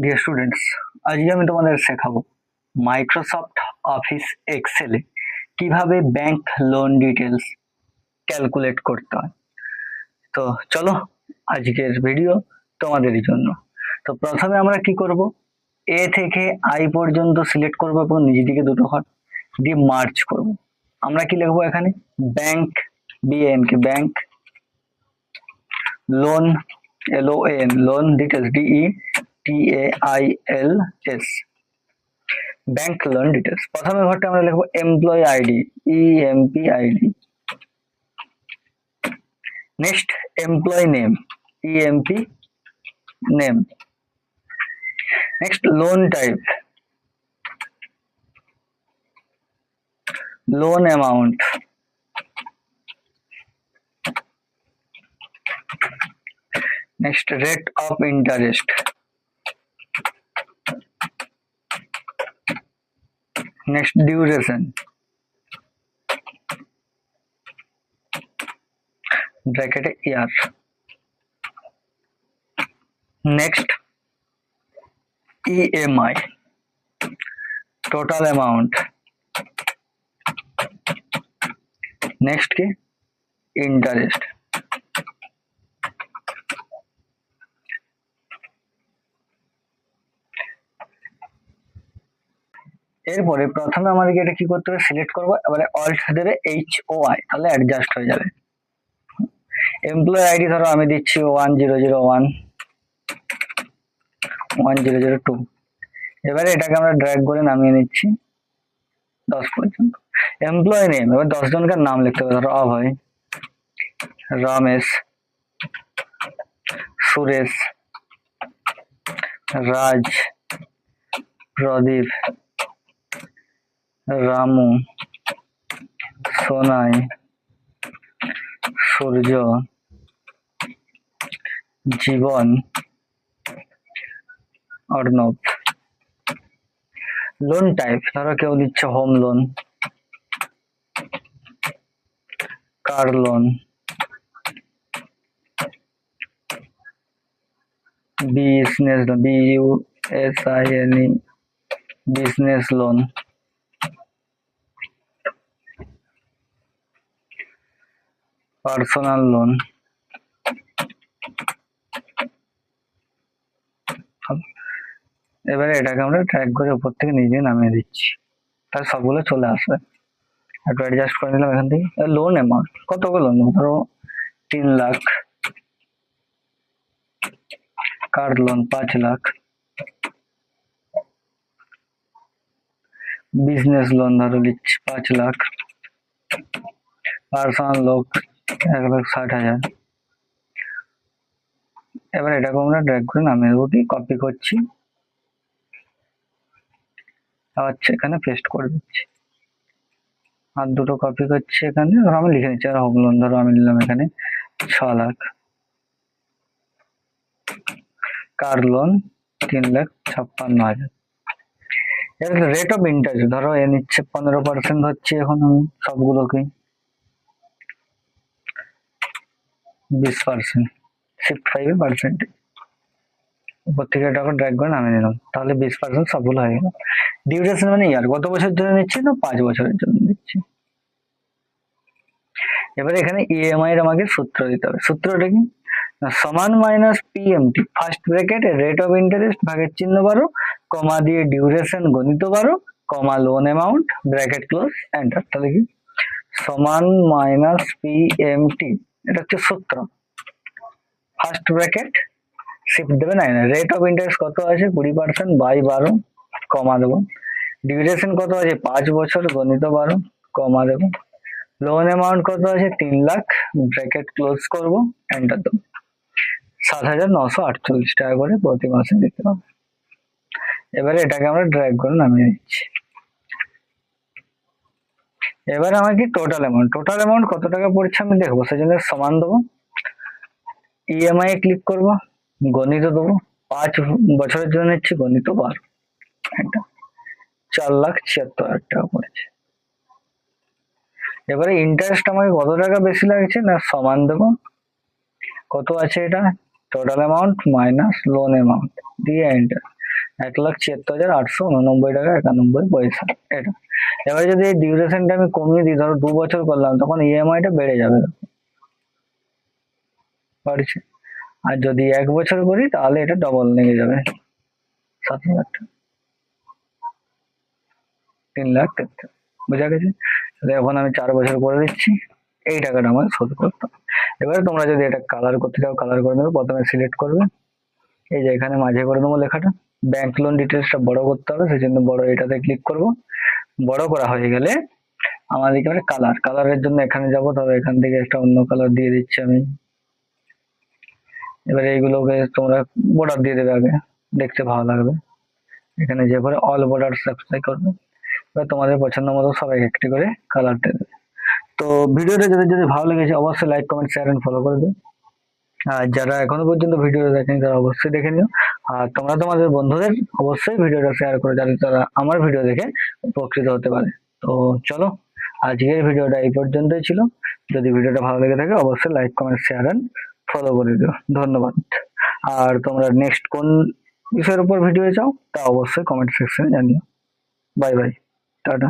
Dear students, আজকে আমি তোমাদের শেখাবো মাইক্রোসফট অফিস এক্সেলে কিভাবে ব্যাংক লোন ডিটেলস ক্যালকুলেট করতে হয়। তো চলো, আজকের ভিডিও তোমাদেরই জন্য। তো প্রথমে আমরা কি করব, এ থেকে আই পর্যন্ত সিলেক্ট করব এবং নিচে দিকে দুটো ঘর দিয়ে মার্চ করব। আমরা কি লিখবো এখানে, bank, BNK bank, loan, LON loan details, DETAILS bank loan details. প্রথমে ঘরটা আমরা লিখবো employ ID, EMPID। Next employ name, EMP name. Next loan type, loan amount. Next rate of interest. Next duration, ব্র্যাকেটে year. Next EMI, total amount. Next কি, interest. এরপরে প্রথমে আমাদেরকে এটা কি করতে হবে, সিলেক্ট করবো, এবারে অল্ট দেবে HOI, তাহলে অ্যাডজাস্ট হয়ে যাবে। এমপ্লয় আইডি ধরো আমি দিচ্ছি 1001 1002। এবারে এটাকে আমরা ড্র্যাগ করে নামিয়ে নিচ্ছি 10 পর্যন্ত। এমপ্লয় নেম, এবার 10 জনকার নাম লিখতে হবে। ধরো অভয়, রমেশ, সুরেশ, রাজ, প্রদীপ, রামু, সোনাই, সূর্য, জীবন, অর্ণব। লোন টাইপ, ধরো কেউ দিচ্ছে home loan, car loan, business, BUSINE business loan, personal loan. এবারে এটাকে আমরা ট্র্যাক করে উপর থেকে নিচে নামিয়ে দিচ্ছি, তার সবগুলো চলে আসবে। একটু অ্যাডজাস্ট করে নিলাম এখান থেকে। লোন অ্যামাউন্ট, কতগুলো লোন, ধরো 3 lakh, car loan 5 lakh, business loan ধরো লিখছি 5 লাখ, পার্সোনাল লোন 1,60,000। এবার এটাকে আমরা ড্র্যাগ করে নামিয়ে দেবো, কি কপি করছি, আবার এখানে পেস্ট করে দিচ্ছি। আর দুটো কপি করছি এখানে, ধরো আমি লিখে নিচ্ছি। আর হোম লোন ধরো আমি নিলাম এখানে 6 লাখ, কার লোন 3,56,000। এবার রেট অফ ইন্টারেস্ট, ধরো এ নিচ্ছে 15% হচ্ছে এখন আমি সবগুলোকে 20%, শিফট 5% উপর থেকে এটাকে ড্র্যাগ করে নামিয়ে নিলাম, তাহলে 20% সবগুলো হয়ে গেল। ডিউরেশন মানে ইয়ার, কত বছরের জন্য নিচ্ছি, না 5 বছরের জন্য নিচ্ছি। এবারে এখানে EMI এর আমাকে সূত্র দিতে হবে। সূত্রটা কি, সমান minus PMT, first bracket rate of interest ভাগের চিহ্ন বারো, কমা দিয়ে ডিউরেশন গণিত বারো, কমা loan amount, bracket close, enter. তাহলে কি, সমান মাইনাস PMT, এটা হচ্ছে সূত্র। ফার্স্ট ব্র্যাকেট শিফট দেবে 9, রেট অফ ইন্টারেস্ট কত আছে 20% বাই 12, কমা দেবো। ডিউরেশন কত আছে 5 বছর গণিত 12, কমা দেবো। লোন অ্যামাউন্ট কত আছে 3 লাখ, ব্র্যাকেট ক্লোজ করব, এন্টার দেবো। 7,948 টাকা করে প্রতি মাসে দিতে হবে। এবারে এটাকে আমরা ড্র্যাগ করে নামিয়ে দিচ্ছি। এবারে আমাকে টোটাল অ্যামাউন্ট কত টাকা পড়ছে আমি দেখবো, সেজন্য সমান দেবো। EMI এ ক্লিক করব, গণিত দেবো, 5 বছরের জন্য নিচ্ছি, গণিত 12, এটা 4,76,000 টাকা পড়েছে। এবারে ইন্টারেস্ট আমাকে কত টাকা বেশি লাগছে, না সমান দেবো, কত আছে এটা, total amount minus loan amount দিয়ে এন্টার। 1,76,889 টাকা 91 পয়সা এটা। এবার যদি এই ডিউরেশনটা আমি কমিয়ে দিই, ধরো 2 বছর করলাম, তখন ইএমআই টা বেড়ে যাবে বাড়ছে। আর যদি 1 বছর করি তাহলে এটা ডবল লেগে যাবে, 7,00,000 টাকা, 3,73,000। বোঝা গেছে? তাহলে এখন আমি 4 বছর করে দিচ্ছি, এই টাকাটা আমার শোধ করতে হবে। এবারে তোমরা যদি এটা কালার করতে চাও কালার করে নেবে। প্রথমে সিলেক্ট করবে, এই যে এখানে মাঝে করে দেবো লেখাটা, ব্যাংক লোন ডিটেলসটা বড় করতে হবে, সেই জন্য বড় এটাতে ক্লিক করব। বড় করা হয়ে গেলে আমাদের এখানে কালারের জন্য এখানে যাব, ধরো এখান থেকে একটা অন্য কালার দিয়ে দিচ্ছি আমি। এবারে এইগুলোকে তোমরা বর্ডার দিয়ে দেবে, আগে দেখতে ভালো লাগবে। এখানে যে করে অল বর্ডার সাবস্ক্রাইব করবে। এবার তোমাদের পছন্দ মতো সবাই একটি করে কালার দেবে। তো ভিডিওটা যদি যদি ভালো লেগেছে অবশ্যই like comment share and follow করে দিও। আর যারা এখনো পর্যন্ত ভিডিওটা দেখেনি তারা অবশ্যই দেখে নিও। আর তোমরা তোমাদের বন্ধুদের অবশ্যই ভিডিওটা শেয়ার করে, যাতে তারা আমার ভিডিও দেখে উপকৃত হতে পারে। তো চলো, আজকের ভিডিওটা এই পর্যন্তই ছিল। যদি ভিডিওটা ভালো লেগে থাকে অবশ্যই like comment share and follow করে দিও। ধন্যবাদ। আর তোমরা নেক্সট কোন বিষয়ের উপর ভিডিও চাও তা অবশ্যই কমেন্ট সেকশনে জানিও। Bye bye, tata.